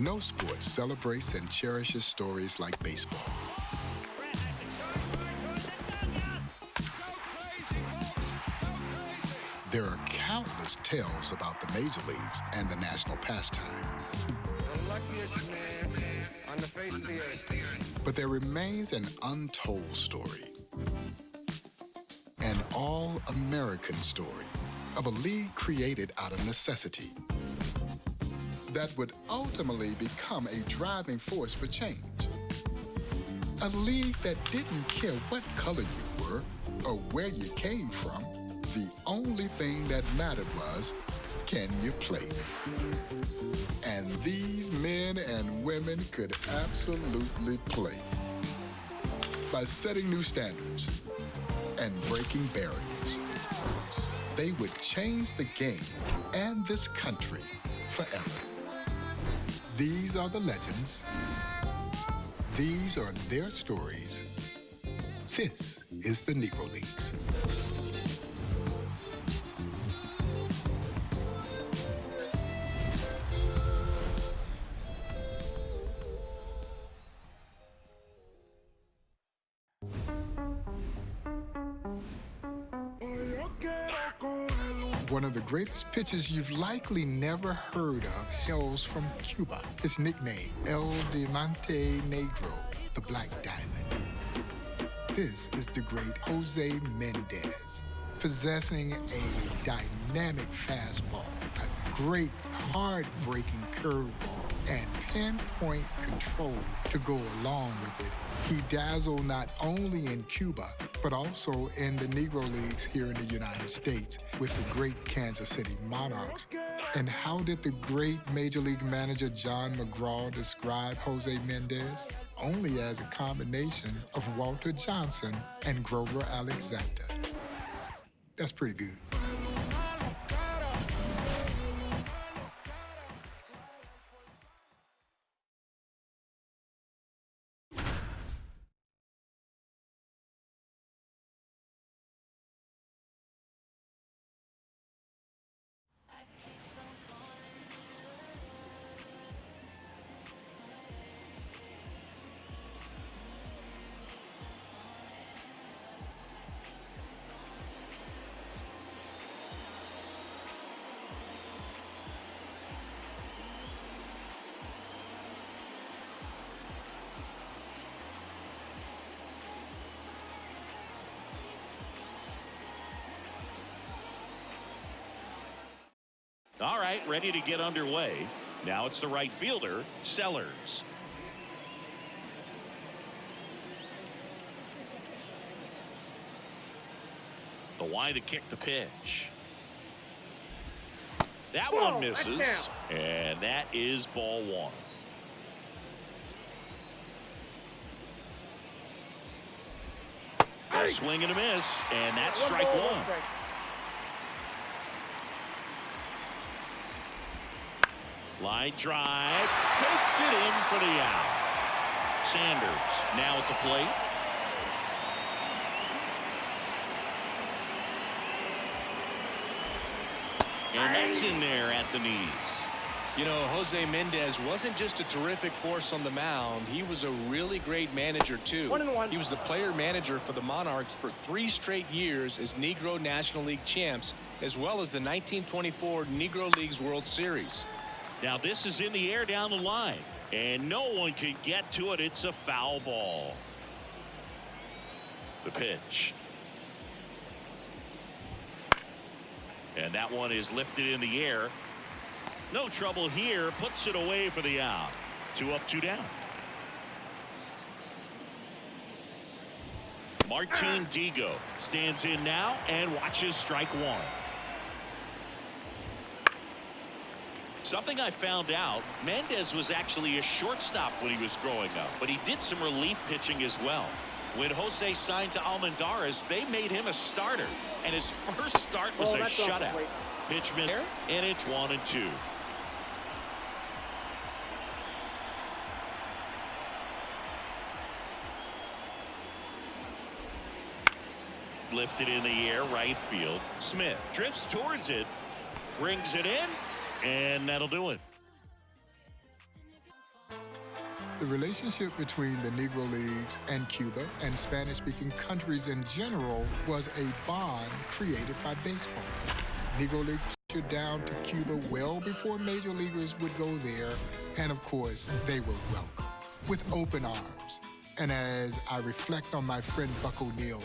No sport celebrates and cherishes stories like baseball. There are countless tales about the major leagues and the national pastime. The luckiest man on the face of the earth. But there remains an untold story. An all-American story of a league created out of necessity that would ultimately become a driving force for change. A league that didn't care what color you were or where you came from. The only thing that mattered was, can you play? And these men and women could absolutely play. By setting new standards and breaking barriers, they would change the game and this country forever. These are the legends. These are their stories. This is the Negro Leagues. One of the greatest pitchers you've likely never heard of hails from Cuba. His nickname, El Diamante Negro, the Black Diamond. This is the great José Méndez, possessing a dynamic fastball, a great hard-breaking curveball, and pinpoint control to go along with it. He dazzled not only in Cuba, but also in the Negro Leagues here in the United States with the great Kansas City Monarchs. And how did the great Major League manager John McGraw describe José Méndez? Only as a combination of Walter Johnson and Grover Alexander. That's pretty good. All right, ready to get underway. Now it's the right fielder, Sellers. The wide to kick the pitch. That one misses, and that is ball one. A swing and a miss, and that's strike one. Line drive, takes it in for the out. Sanders now at the plate. And that's in there at the knees. You know, José Méndez wasn't just a terrific force on the mound. He was a really great manager, too. 1-1. He was the player manager for the Monarchs for 3 straight years as Negro National League champs, as well as the 1924 Negro Leagues World Series. Now this is in the air down the line, and no one can get to it. It's a foul ball. The pitch. And that one is lifted in the air. No trouble here. Puts it away for the out. 2 up, 2 down. Martin Digo stands in now and watches strike one. Something I found out, Méndez was actually a shortstop when he was growing up, but he did some relief pitching as well. When Jose signed to Almendares, they made him a starter, and his first start was a shutout. Pitch miss, and it's 1-2. Lifted in the air, right field. Smith drifts towards it, brings it in, and that'll do it. The relationship between the Negro Leagues and Cuba and Spanish-speaking countries in general was a bond created by baseball. Negro League pushed down to Cuba well before major leaguers would go there, and of course, they were welcome with open arms. And as I reflect on my friend Buck O'Neill,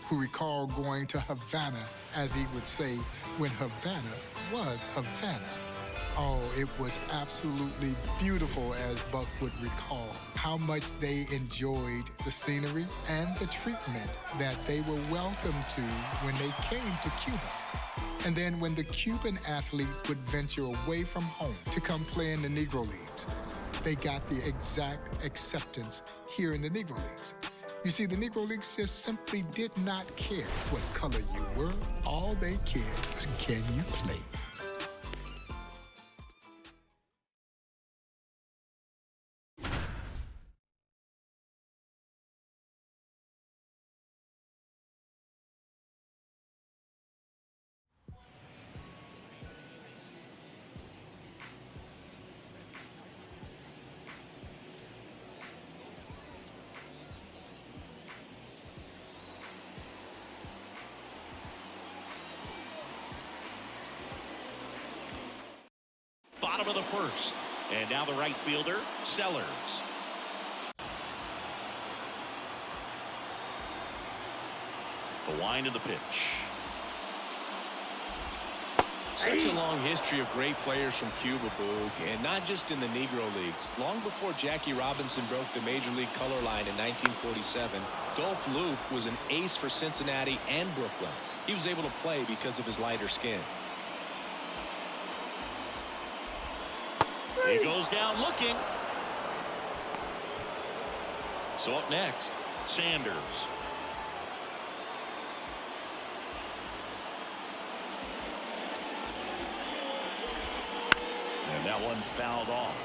who recalled going to Havana, as he would say, when Havana was Havana. Oh, it was absolutely beautiful, as Buck would recall, how much they enjoyed the scenery and the treatment that they were welcome to when they came to Cuba. And then when the Cuban athletes would venture away from home to come play in the Negro Leagues, they got the exact acceptance here in the Negro Leagues. You see, the Negro Leagues just simply did not care what color you were. All they cared was, can you play? Bottom of the first. And now the right fielder, Sellers. The wind of the pitch. Such a long history of great players from Cuba, Boog, and not just in the Negro Leagues. Long before Jackie Robinson broke the Major League color line in 1947, Dolph Luke was an ace for Cincinnati and Brooklyn. He was able to play because of his lighter skin. He goes down looking. So up next, Sanders. And that one fouled off.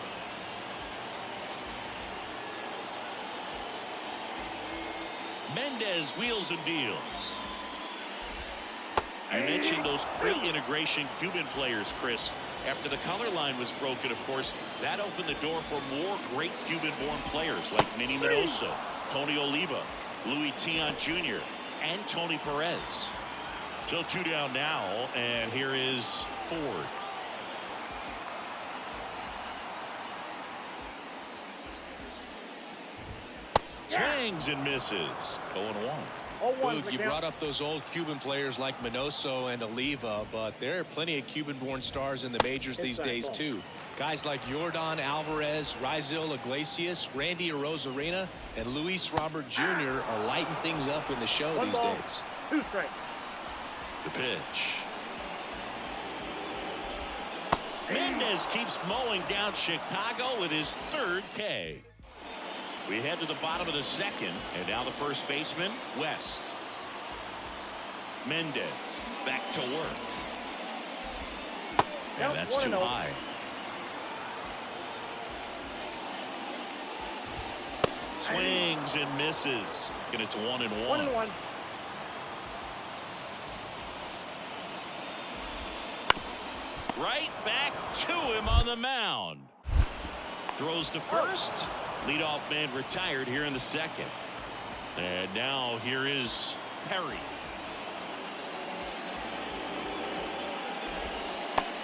Méndez wheels and deals. I mentioned those pre-integration Cuban players, Chris. After the color line was broken, of course, that opened the door for more great Cuban-born players like Minnie Minoso, Tony Oliva, Louis Tion Jr., and Tony Perez. So 2 down now, and here is Ford. Swings and misses. 0-1. Boog, you brought up those old Cuban players like Minoso and Oliva, but there are plenty of Cuban-born stars in the majors these days, too. Guys like Yordan Alvarez, Raisel Iglesias, Randy Arozarena, and Luis Robert Jr. are lighting things up in the show these days. 2 strikes. The pitch. Méndez keeps mowing down Chicago with his 3rd K. We head to the bottom of the 2nd, and now the first baseman, West. Méndez back to work. And that's too high. Swings and misses. And it's 1-1. 1-1. Right back to him on the mound. Throws to first. Leadoff man retired here in the 2nd. And now here is Perry.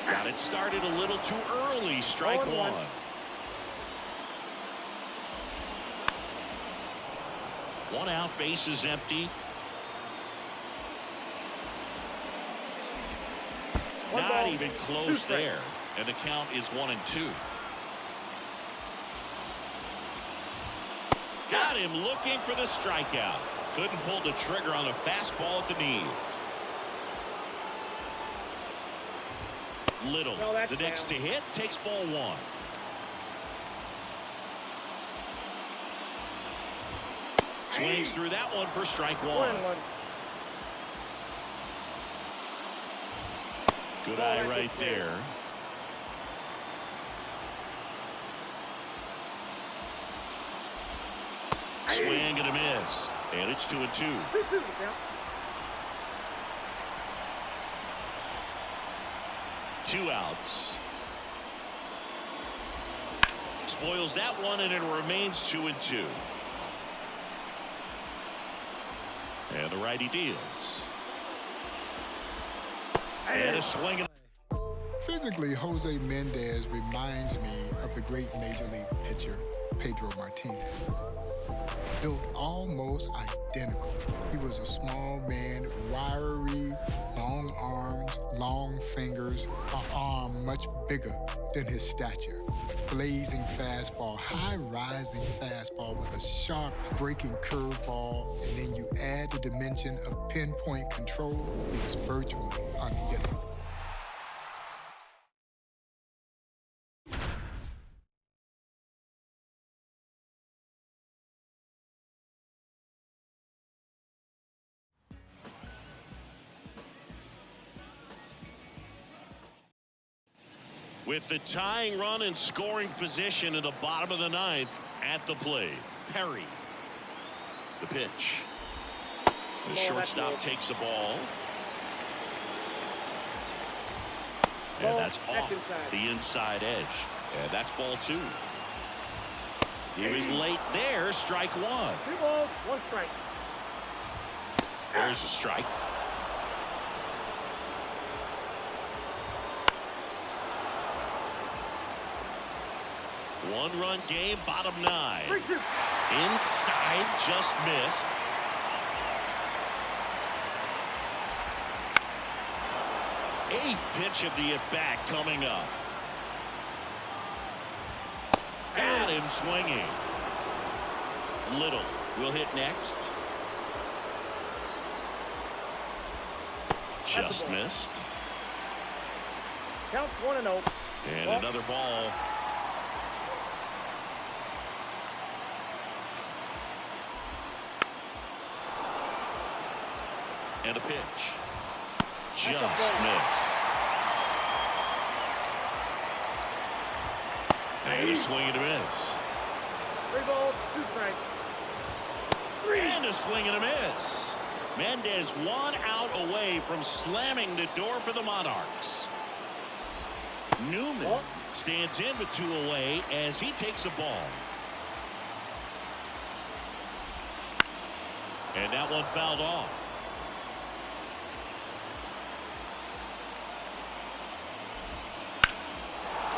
Got it started a little too early. Strike 1. One out, base is empty. Not even close there. And the count is 1-2. Got him looking for the strikeout. Couldn't pull the trigger on the fastball at the knees. Little, the next to hit, takes ball 1. Swings through that one for strike 1. Good eye right there. Swing and a miss. And it's 2-2. 2 outs. Spoils that one, and it remains 2-2. And the righty deals. And a swing. Physically, Jose Méndez reminds me of the great Major League pitcher, Pedro Martinez. Built almost identical. He was a small man, wiry, long arms, long fingers, an arm much bigger than his stature. Blazing fastball, high-rising fastball with a sharp breaking curveball, and then you add the dimension of pinpoint control, he was virtually unhittable. With the tying run in scoring position in the bottom of the ninth at the plate, Perry. The pitch. The shortstop takes the ball. And that's off the inside edge. And that's ball 2. He was late there. Strike 1. 2 balls, 1 strike. There's a strike. One-run game, bottom 9. Inside, just missed. Eighth pitch of the at-bat coming up. Got him swinging. Little will hit next. Just missed. Count 1-0. And another ball. And a pitch. Just missed. And a swing and a miss. 3 balls, 2 strikes. And a swing and a miss. Méndez 1 out away from slamming the door for the Monarchs. Newman stands in with 2 away as he takes a ball. And that one fouled off.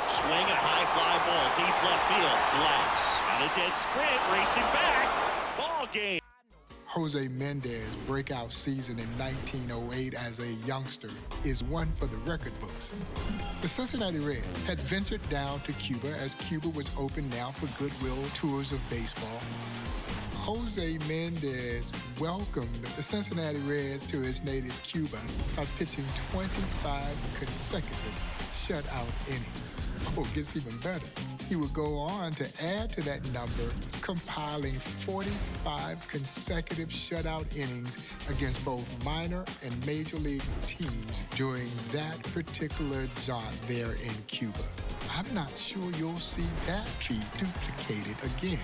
Swing and a high fly ball deep left field. Glass on a dead sprint, racing back. Ball game. Jose Méndez breakout season in 1908 as a youngster is one for the record books. The Cincinnati Reds had ventured down to Cuba as Cuba was open now for goodwill tours of baseball. Jose Méndez welcomed the Cincinnati Reds to his native Cuba by pitching 25 consecutive shutout innings. Oh, it gets even better. He would go on to add to that number, compiling 45 consecutive shutout innings against both minor and major league teams during that particular jaunt there in Cuba. I'm not sure you'll see that feat duplicated again.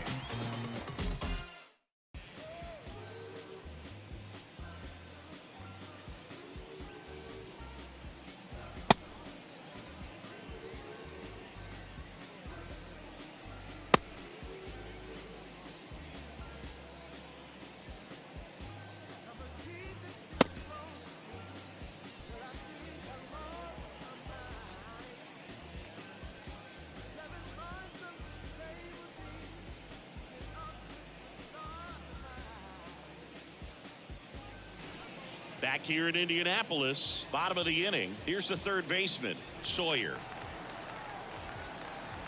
Back here in Indianapolis, bottom of the inning. Here's the third baseman, Sawyer.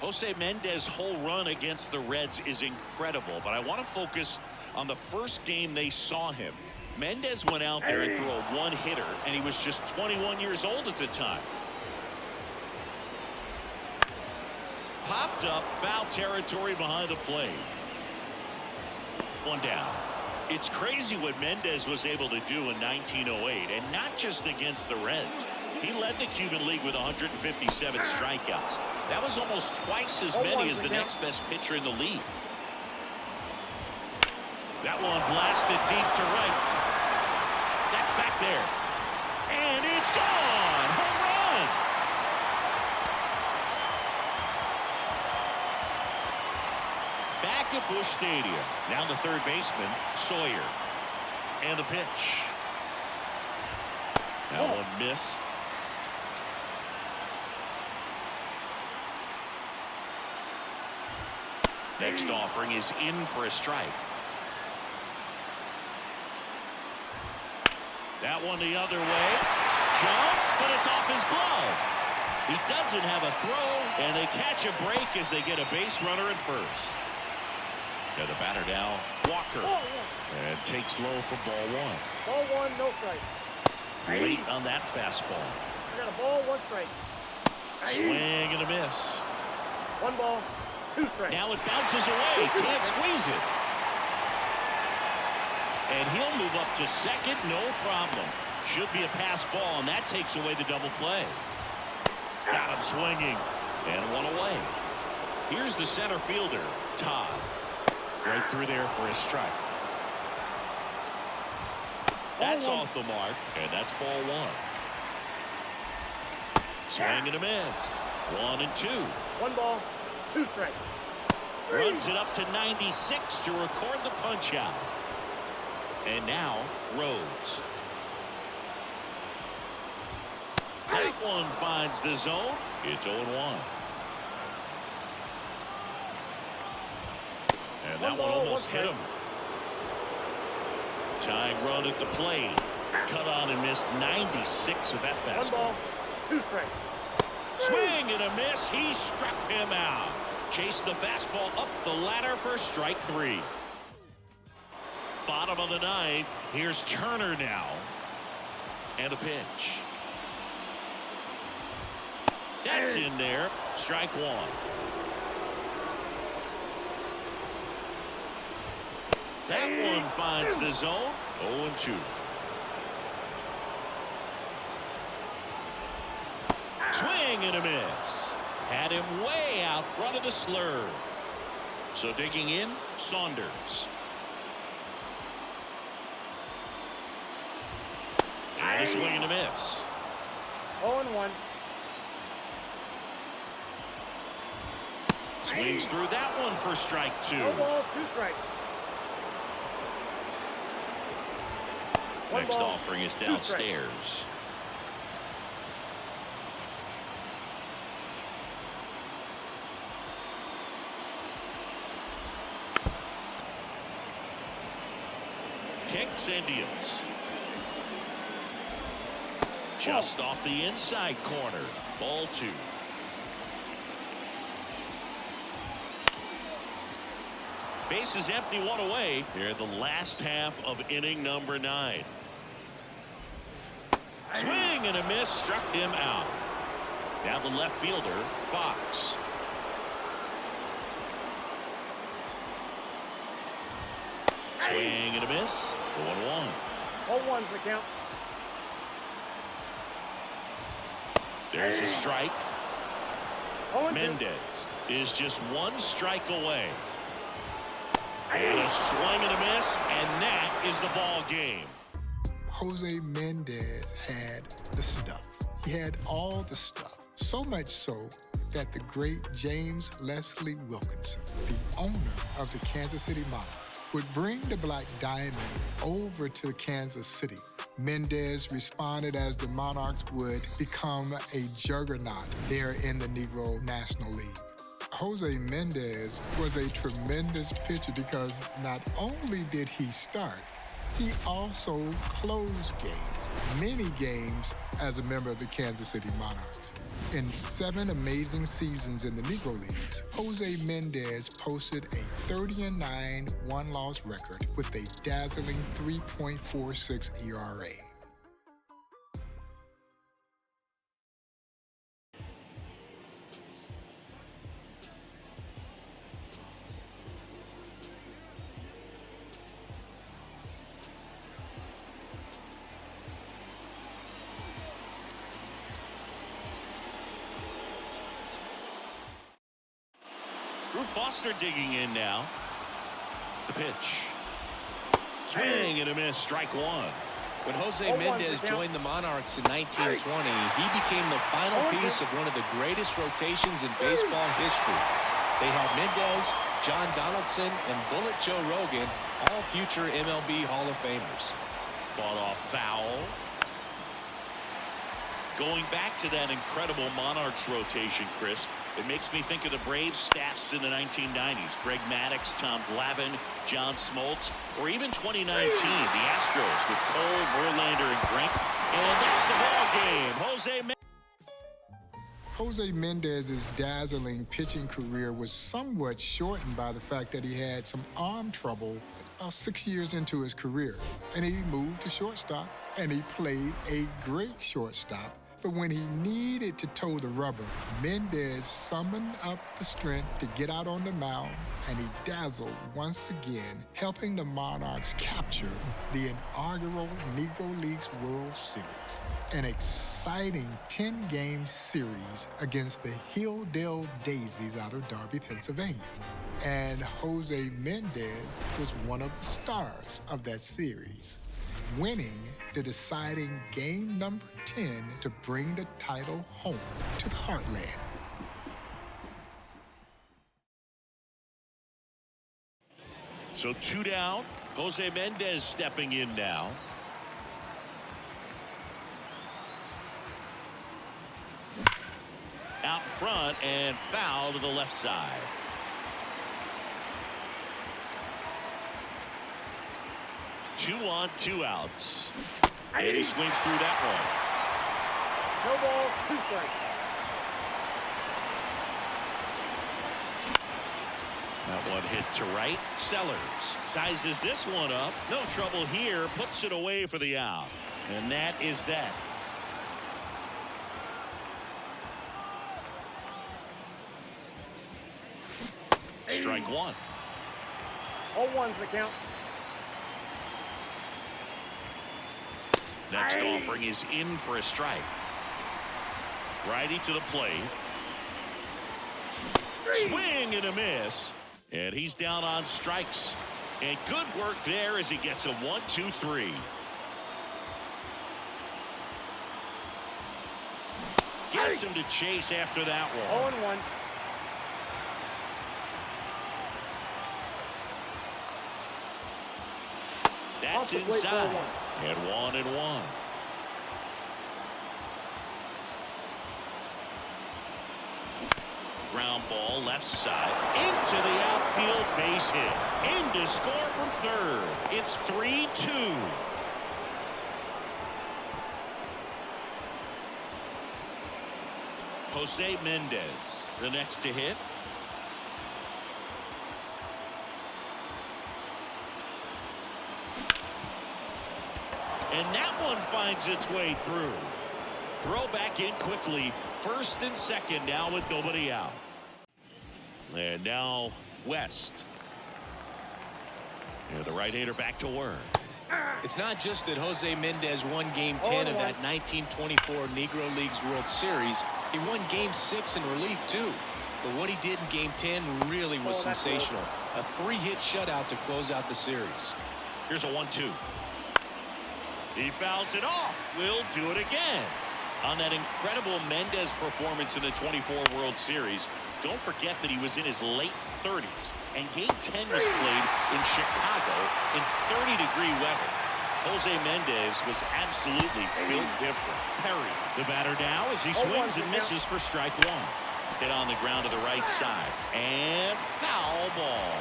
Jose Méndez's whole run against the Reds is incredible, but I want to focus on the first game they saw him. Méndez went out there and threw a one-hitter, and he was just 21 years old at the time. Popped up, foul territory behind the plate. One down. It's crazy what Méndez was able to do in 1908, and not just against the Reds. He led the Cuban League with 157 strikeouts. That was almost twice as many as the next best pitcher in the league. That one blasted deep to right. That's back there. And it's gone! Home run! back at Busch Stadium. Now the third baseman, Sawyer. And the pitch. That one missed. Next offering is in for a strike. That one the other way. Jumps, but it's off his glove. He doesn't have a throw, and they catch a break as they get a base runner at first. Now the batter now, Walker. And takes low for ball one. Ball one, no strike. Late on that fastball. I got a ball, one strike. Swing and a miss. One ball, two strikes. Now it bounces away. Can't squeeze it. And he'll move up to second, no problem. Should be a pass ball, and that takes away the double play. Got him swinging, and one away. Here's the center fielder, Todd. Right through there for a strike. That's off the mark, and that's ball one. Swing and a miss. 1-2. One ball, two strikes. Runs it up to 96 to record the punch out. And now Rhodes. That one finds the zone. It's 0-1. And that one almost hit him. Tying run at the plate. Cut on and missed 96 with that fastball. One ball, two strikes. Swing and a miss. He struck him out. Chased the fastball up the ladder for strike three. Bottom of the ninth. Here's Turner now. And a pitch. That's in there. Strike one. That one finds the zone. 0-2. Swing and a miss. Had him way out front of the slur. So digging in, Saunders. And a swing and a miss. 0-1. Swings through that one for strike two. No ball, two strikes. Next offering is downstairs. Kicks and deals. Just off the inside corner. Ball two. Base is empty, one away. Here in the last half of inning number 9. Swing and a miss, struck him out. Now the left fielder, Fox. Swing and a miss, 1-1. 0-1's the count. There's a strike. 0-2. Méndez is just one strike away. And a swing and a miss, and that is the ball game. Jose Méndez had the stuff. He had all the stuff. So much so that the great James Leslie Wilkinson, the owner of the Kansas City Monarchs, would bring the Black Diamond over to Kansas City. Méndez responded as the Monarchs would become a juggernaut there in the Negro National League. Jose Méndez was a tremendous pitcher because not only did he start, he also closed games, many games as a member of the Kansas City Monarchs. In 7 amazing seasons in the Negro Leagues, Jose Méndez posted a 30-9 one-loss record with a dazzling 3.46 ERA. Foster digging in now. The pitch. Swing and a miss, strike one. When Jose Méndez joined the Monarchs in 1920, he became the final piece of one of the greatest rotations in baseball history. They had Méndez, John Donaldson, and Bullet Joe Rogan, all future MLB Hall of Famers. Fought off foul. Going back to that incredible Monarchs rotation, Chris, it makes me think of the Braves staffs in the 1990s. Greg Maddux, Tom Glavine, John Smoltz, or even 2019, the Astros with Cole, Verlander, and Grink. And that's the ball game. Jose Méndez's dazzling pitching career was somewhat shortened by the fact that he had some arm trouble about 6 years into his career. And he moved to shortstop, and he played a great shortstop. But when he needed to toe the rubber, Méndez summoned up the strength to get out on the mound, and he dazzled once again, helping the Monarchs capture the inaugural Negro Leagues World Series, an exciting 10-game series against the Hilldale Daisies out of Darby, Pennsylvania. And Jose Méndez was one of the stars of that series, winning the deciding game number 10 to bring the title home to the Heartland. So 2 down. Jose Méndez stepping in now. Out in front and foul to the left side. Two on, 2 outs. And he swings through that one. No ball, 2 strikes. That one hit to right. Sellers sizes this one up. No trouble here. Puts it away for the out. And that is that. Strike one. 0-1's the count. Next offering is in for a strike. Righty to the plate. Swing and a miss. And he's down on strikes. And good work there as he gets a 1-2-3. Gets him to chase after that one. 0-1. That's inside. And 1-1. Ground ball left side into the outfield base hit. In to score from third. It's 3-2. Jose Méndez, the next to hit. And that one finds its way through. Throw back in quickly. First and second now with nobody out. And now West. And the right-hander back to work. It's not just that Jose Méndez won Game 10 of that 1924 Negro Leagues World Series. He won Game 6 in relief, too. But what he did in Game 10 really was sensational. A 3-hit shutout to close out the series. Here's a 1-2. He fouls it off. Will do it again. On that incredible Méndez performance in the 24 World Series, don't forget that he was in his late 30s, and Game 10 was played in Chicago in 30-degree weather. Jose Méndez was absolutely built different. Perry, the batter now as he swings and misses for strike one. Hit on the ground to the right side, and foul ball.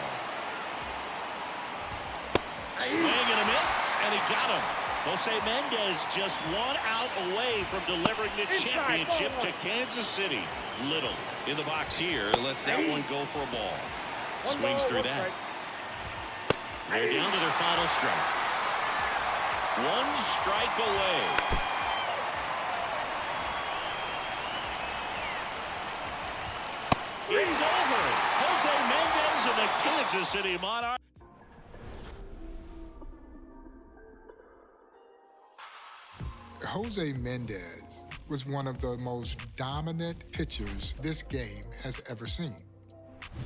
Swing and a miss, and he got him. Jose Méndez just 1 out away from delivering the championship to Kansas City. Little in the box here. Lets that one go for a ball. Swings through that. They're down to their final strike. 1 strike away. It's over. Jose Méndez and the Kansas City Monarchs. Jose Méndez was one of the most dominant pitchers this game has ever seen.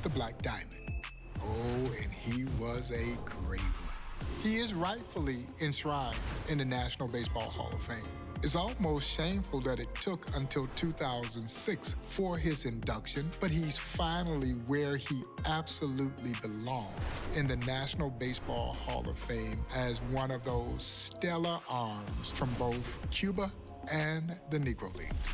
The Black Diamond. Oh, and he was a great one. He is rightfully enshrined in the National Baseball Hall of Fame. It's almost shameful that it took until 2006 for his induction, but he's finally where he absolutely belongs, in the National Baseball Hall of Fame as one of those stellar arms from both Cuba and the Negro Leagues.